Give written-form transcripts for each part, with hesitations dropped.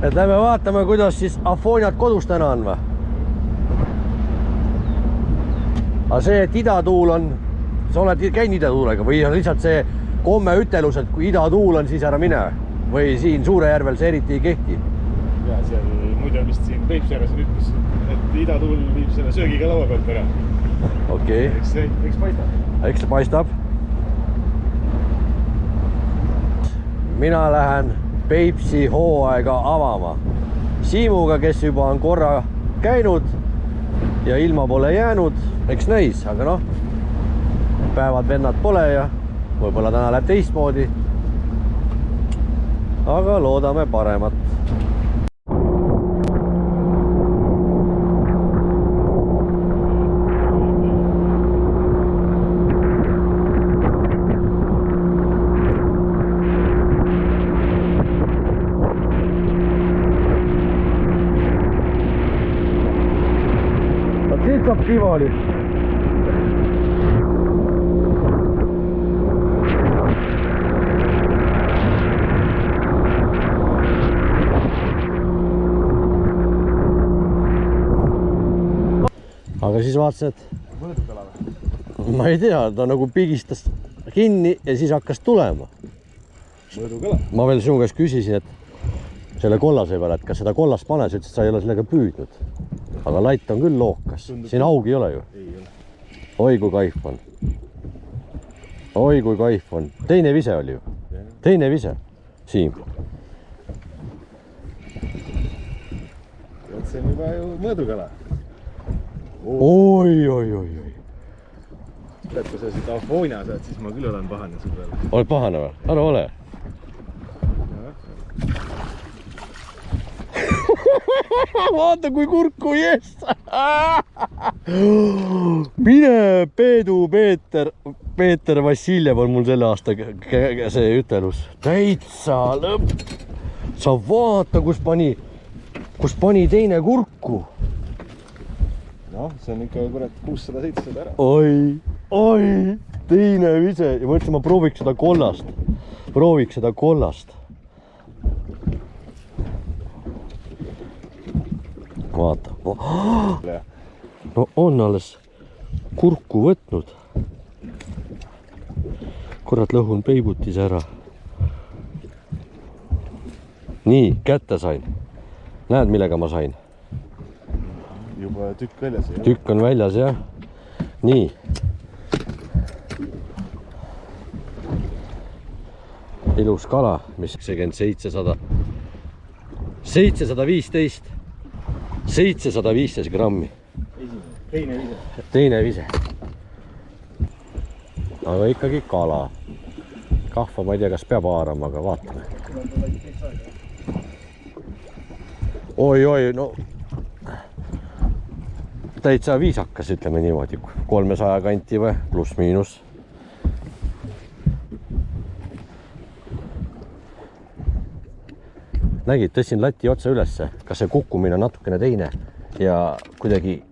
et lähme vaatame, kuidas siis afooniat kodus täna on või? Aga see, et idatuul on, sa oled käinud idatuulega või on lihtsalt see komme ütelus, et kui idatuul on, siis ära mine või siin Suurejärvel see eriti ei kehti? Ja seal muidu vist siin Peipsiääres ütles, et idatuul viib selle söögiga laua pealt ära. Okei. Eks paistab. Eks see paistab. Mina lähen Peipsi hooaega avama Siimuga, kes juba on korra käinud ja ilma pole jäänud, eks näis, aga noh, päevad vennad pole ja võib-olla täna läheb teistmoodi. Aga loodame paremat. Siit saab Tivoli. Aga siis vaatasin, et Mõõdukala või? ma ei tea, ta nagu pigistas kinni ja siis hakkas tulema. Mõõdukala. Ma veel sinu käest küsisin, et selle kollase peale, et kas seda kollast pane, sa ütlesid, et sa ei ole sellega püüdnud. Aga latt on küll lookas. Siin augi ei ole ju. Ei ole. Oi kui kaif on. Oi kui kaif on. Teine vise oli ju. Teine vise. Siim. See on juba ju mõõdukala. Oi. Tead, kui sa siit afoonia saad, siis ma küll olen pahane sul peale. Oled pahane või? Ära ole. Vaata kui kurku jess. Mine Peedu Peeter Vassiljev on mul selle aasta see ütelus. Täitsa lõpp. Sa vaata, kus pani teine kurku. Noh, see on ikka kurat 600-700 ära. Oi, teine vise. Ja mõtlesin, ma prooviks seda kollast. Vaata. No on alles kurku võtnud. Kurat, lõhun peibutis ära. Nii, kätte sain. Näed, millega ma sain? Juba tükk väljas. Tükk on väljas, jah. Nii. Ilus kala, mis 715 grammi. Teine vise. Aga ikkagi kala. Kahva ma ei tea, kas peab haarama, aga vaatame. Oi, no täitsa viisakas, ütleme niimoodi. 300 kanti või pluss miinus. Nägid, tõstsin lati otsa ülesse. Kas see kukkumine on natukene teine ja kuidagi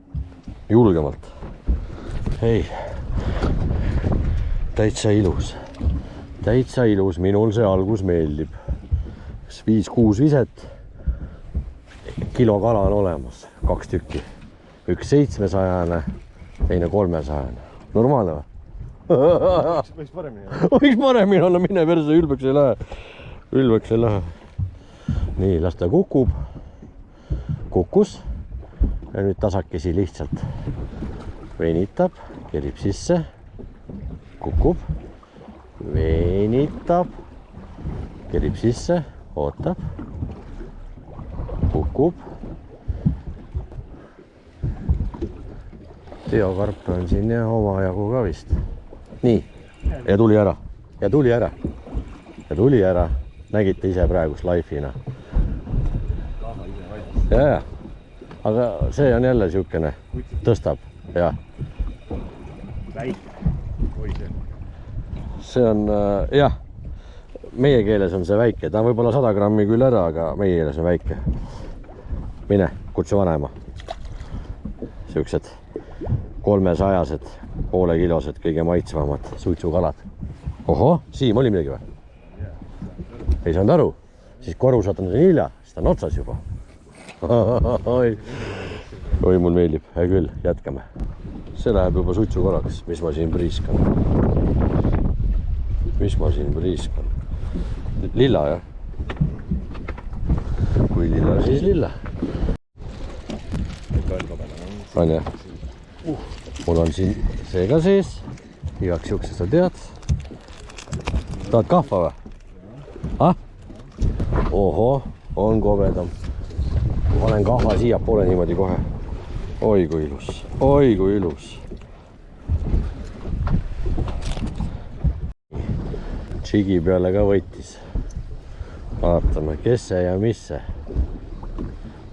julgemalt. Ei, täitsa ilus. Minul see algus meeldib. 5-6 viset. Kilo kala on olemas. 2 tükki. Üks 700, teine 300. Normaalne või? Võiks paremini. Võiks paremini olla, mine perse, ülbeks ei lähe. Nii, las ta kukub. Kukkus. Ja nüüd tasakesi lihtsalt venitab, kerib sisse. Kukub. Venitab. Kerib sisse, ootab. Kukub. Teokarp on siin ja omajagu ka vist. Nii, ja tuli ära. Nägite ise praegust laifina. Ja. Aga see on jälle siukene, tõstab. Ja. Väike. See on, jah, meie keeles on see väike. Ta on võib-olla 100 grammi küll ära, aga meie keeles on väike. Mine, kutsu vanema. Siuksed 300-sed, poole kilosed, kõige maitsvamad suitsukalad. Oho, Siim oli midagi või? Ei saanud aru. Siis korusad on see hilja, sest ta on otsas juba. oi, mul meeldib, hea küll, jätkame. See läheb juba sutsu korraks, mis ma siin priiskan. Lilla, jah? Kui lilla, siis lilla. On jah? Mul on siin see ka sees. Igaks juhuks sa tead. Tahad kahva või? Oho, on kobedam. Panen kahva siia poole niimoodi kohe. Oi kui ilus. Tšigi peale ka võttis. Vaatame, kes see ja mis see.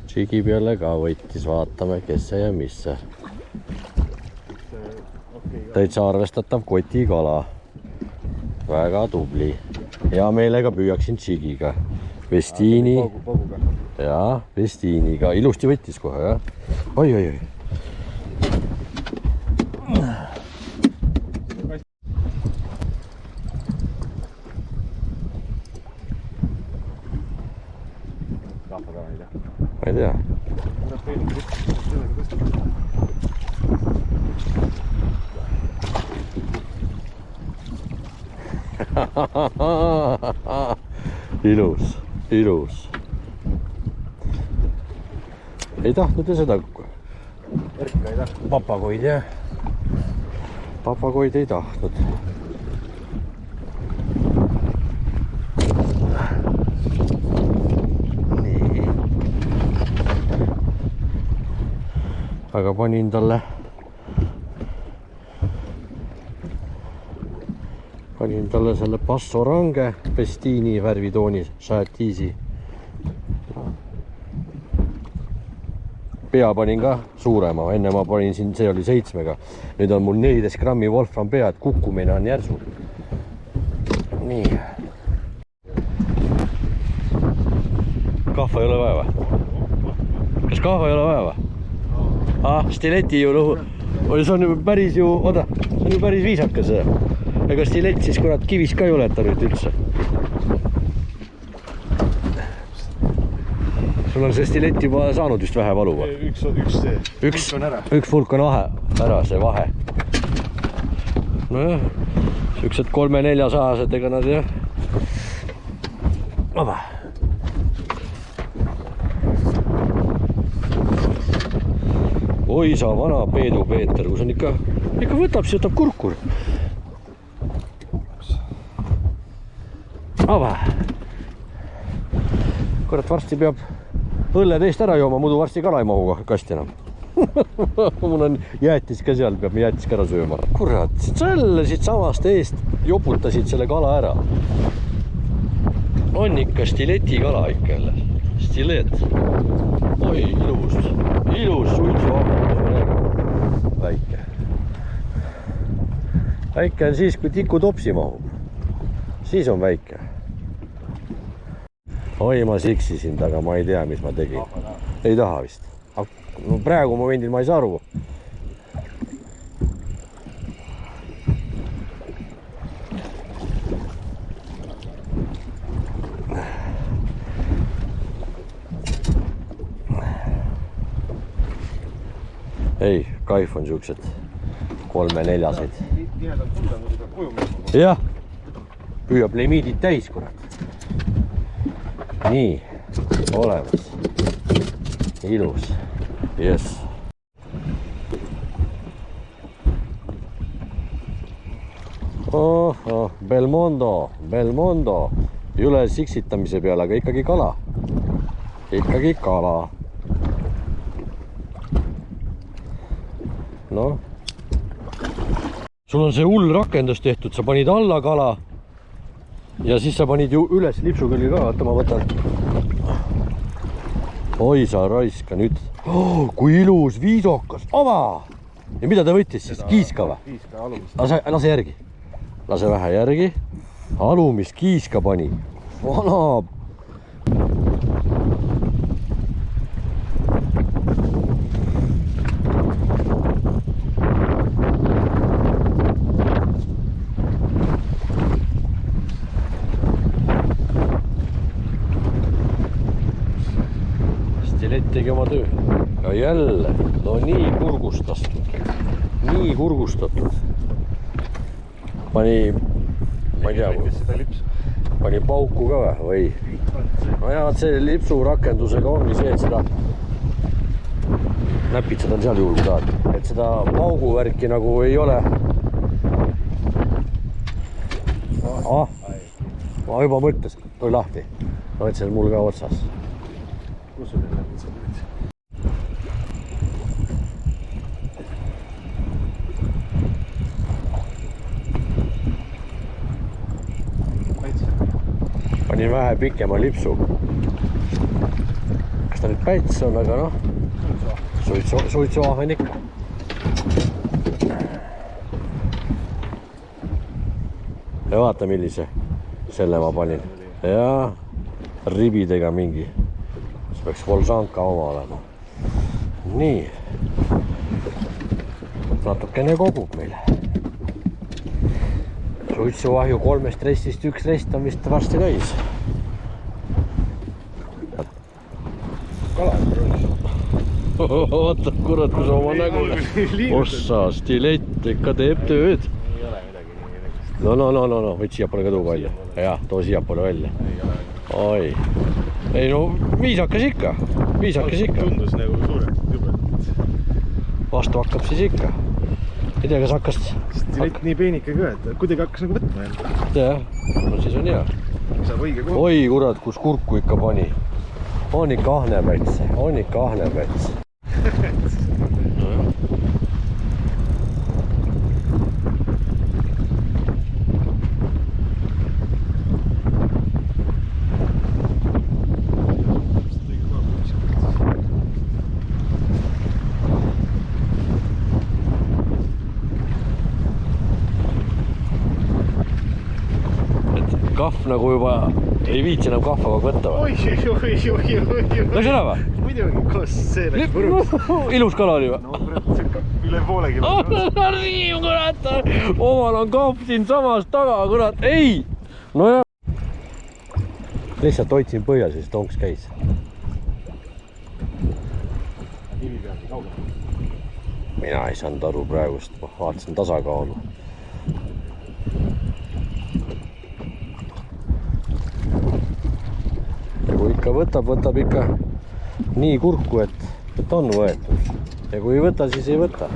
Tšigi peale ka võttis, vaatame, kes see ja mis see. Täitsa arvestatav kotikala. Väga tubli. Hea meelega püüaksin Tšigiga. Vestiini. Jaa, Vestiiniga. Ilusti võttis kohe, jah? Oi. Ma ei tea. Ilus. Ei tahtnud ja seda Erka ei tahtnud. Papagoid, jah. Papagoid ei tahtnud. Nii. Aga panin talle selle Passo Range Vestiini värvitoonis Šatiisi. Pea panin ka suurema, enne ma panin siin, see oli 7-ga. Nüüd on mul 14 grammi Wolfram pea, et kukkumine on järsu. Nii. Kahva ei ole vaja või? Kas kahva ei ole vaja või? Stileti ju lõhu. See on ju päris viisakas. Ega stilet siis kurat kivis ka ei ole, et ta nüüd üldse. Sul on see stilet juba saanud vist vähe valu või? Üks pulk on ära see vahe. Nojah, siuksed 3-4-sajased, ega nad jah. Vaba. Oi sa vana Peedu Peeter, kus on ikka võtab, siis võtab kurkur. Vaba. Kurat, varsti peab õlle teist ära jooma, muidu varsti kala ei mahu kasti enam. Mul on jäätis ka seal, peab jäätis ka ära sööma. Kurat, selle siit samast eest joputasid selle kala ära. On ikka stileti kala ikka jälle. Stilet. Oi, ilus suitsu. Väike. Väike on siis, kui tiku topsi mahub. Siis on väike. Oi, ma siksisin taga, ma ei tea, mis ma tegin. Ei taha vist. No praegu momendil ma ei saa aru. Ei, kaif on siuksed 3-4-sed. Jah, püüab limiidid täis, kurat. Nii, olemas. Ilus. Yes. Belmondo. Üle siksitamise peale, aga ikkagi kala. No. Sul on see hull rakendus tehtud, sa panid alla kala ja siis sa panid ju üles lipsu külge ka, vaata ma võtan. Oi sa raiska nüüd. Oh, kui ilus, viisokas. Ava! Ja mida ta võttis siis? Kiiska või? Lase järgi. Lase vähe järgi. Alumist kiiska pani. Vana. stilett tegi oma töö. Ja jälle, no nii kurgustatud. Nii kurgustatud. Pani, ma ei tea, pani pauku ka või? No ja see lipsu rakendusega ongi see, et seda näpid seda seal juhul, kui tahad. Et seda pauguvärki nagu ei ole. Ma juba mõtlesin, tuli lahti. Ma võtsin mul ka otsas. Kus sul need näpid seal nüüd? Panin vähe pikema lipsu. Kas ta nüüd päts on, aga noh, suitsuahen ikka. Ja vaata, millise selle ma panin. Ja ribidega mingi. See peaks Volžanka oma olema. Nii. Natukene kogub meile. Suitsuahju 3 restist 1 rest on vist varsti täis. Kala on rollis. Vaata, kurat, kui sa oma nägu. Ossa, stilett ikka teeb tööd. Ei ole midagi nii. No, võid siiapoole ka tuu välja. Jah, too siiapoole välja. Oi. Ei no, viisakas ikka. Tundus nagu suurelt jubelt. Vastu hakkab siis ikka. Ei tea, kas hakkas... Stilett nii peenike ka, et kuidagi hakkas nagu võtma enda. Jah, no siis on hea. Saab õige koha. Oi, kurat, kus kurku ikka pani. On ikka ahnepäts. Kahv nagu juba ei viitsi enam kahvaga võtta või? Oi. Läks ära või? Muidugi, kus see läks puruks. Ilus kala oli või? No kurat, üle poolegi. Riim, kurat! Omal on kahv siin samas taga, kurat! Ei! No jah. Lihtsalt hoidsin põhja, siis tonks käis. Kivi pealgi kaugel. Mina ei saanud aru praegust, ma vaatasin tasakaalu. Ja kui ikka võtab ikka nii kurku, et on võetud. Ja kui ei võta, siis ei võta.